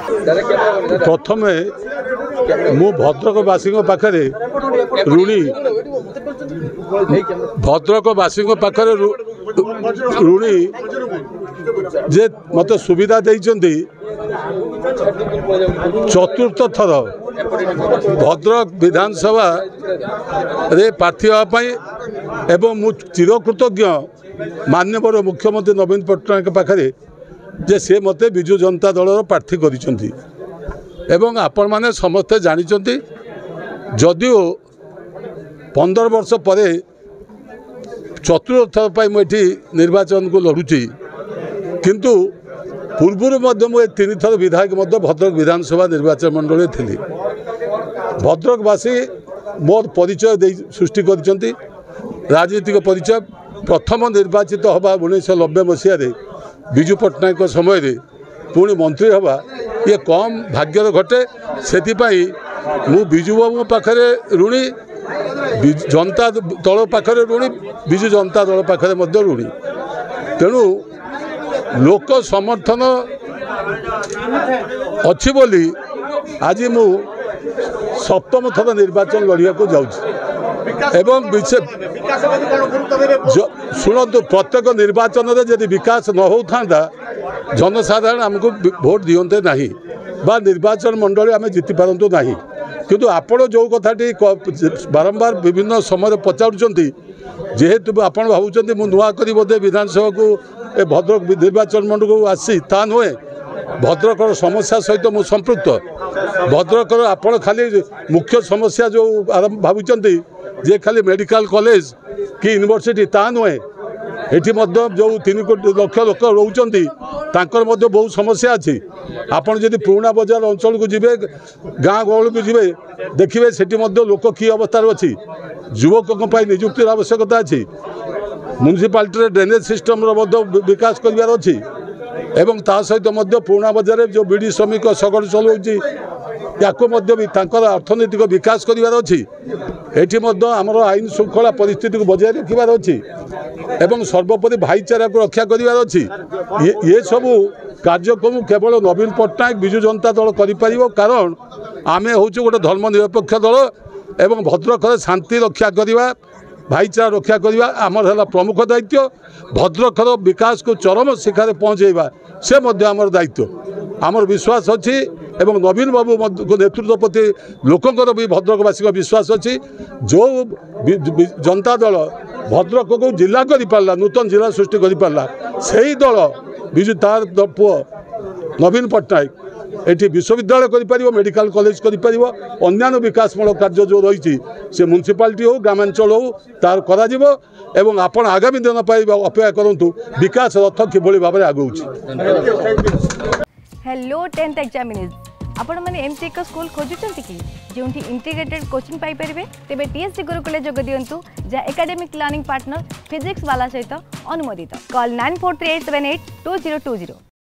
प्रथमे मु भद्रकवासी पाखे ऋणी भद्रकवासी पाखे ऋणी जे मत सुविधा देइचंती चतुर्थ थर भद्रक विधानसभा रे प्रार्थी होगापाई एवं मु चिरकृतज्ञ माननीय मुख्यमंत्री नवीन पट्टनायक पाखे जे से मते विजु जनता दल प्रार्थी करिसेंती एवं आपण माने समस्ते जानिचंती जदिओ 15 वर्ष पर चतुर्थ थर पाई मुझे निर्वाचन को लड़ुची किंतु पूर्व मुझे 3 थर विधायक भद्रक विधानसभा निर्वाचन मंडल थी भद्रकवासी मोर परिचय सृष्टि कर राजनीतिक परिचय प्रथम निर्वाचित हवा 1990 मसीह विजु पट्टनायक समय रे पुणी मंत्री हवा ये कम भाग्यर घटे से मु विजु बाबू पाखे ऋणी जनता दल पाखे ऋणी विजु जनता दल पाखे ऋणी तेणु लोक समर्थन अच्छी बोली आज मु सप्तम थर निर्वाचन लड़िया को जाऊँ एवं शुणु प्रत्येक निर्वाचन में जब विकास न होता जनसाधारण आमको भोट दियंते नहीं बा निर्वाचन मंडली आम जीति पारतु ना किंतु आपण जो कथाटी बारंबार विभिन्न समय पचारुंट जेहेतु आपण भावुंट मु नुआ कर बोधे विधानसभा को भद्रक निर्वाचन मंडल को आसी ता नुहे भद्रकर समस्या सहित मु संपृक्त भद्रकर आपण खाली मुख्य समस्या जो भावुंट जे खाली मेडिकल कॉलेज कि यूनिवर्सिटी ता नुहे एटी जो 3 लाख लोक रोचंती बहुत समस्या अच्छी आपड़ जब पुराना बजार अंचल को जीवे गाँ गहल को जीवे देखिए सेठी लोक कि अवस्था अच्छी युवकों निजुक्तिर आवश्यकता अच्छी म्युनिसिपालिटी ड्रेनेज सिस्टम विकास करार अच्छी एवं ता सहित पुराना बजार जो बीड़ी श्रमिक सगड़ चलाऊँगी या भी अर्थनैतिक विकास करार अच्छी एटी आमर आईन श्रृंखला परिस्थिति को बजाय रखार अच्छी एवं सर्वोपरि भाईचारा को रक्षा करार अच्छी ये सबू कार्यक्रम केवल नवीन पट्टनायक विजु जनता दल कर कारण आमे हूँ गोटे धर्मनिरपेक्ष दल एवं भद्रक शांति रक्षा करवा भाईचारा रक्षा करवा आमर है प्रमुख दायित्व भद्रकर विकास को चरम शिखर पहुँचेवा से आमर दायित्व आमर विश्वास अच्छी एवं नवीन बाबू को नेतृत्व प्रति लोकंर भी भद्रकवासी विश्वास अच्छी जो जनता दल भद्रक को जिला कर पारा नूतन जिला सृष्टि कर पारा से ही दल विजु तार पुओ नवीन पट्टनायक एटी विश्वविद्यालय कर मेडिकल कॉलेज कर अन्य विकासमूलक कार्य जो रही से म्युनिसिपालिटी हो ग्रामांचल हो तार करा एवं आपण आगामी दिन अपेक्षा करूँ विकास रथ किभली भाव में आगौची। हेलो 10th एग्जामिनीज आपण मैंने एमती एक स्कूल खोजुंट कि जो इंटीग्रेटेड कोचिंग पाई परिबे तेबे टीएससी गुरुकुल जोग दियंतु जा एकेडमिक लर्निंग पार्टनर फिजिक्स वाला सहित अनुमोदित कॉल 9438782020।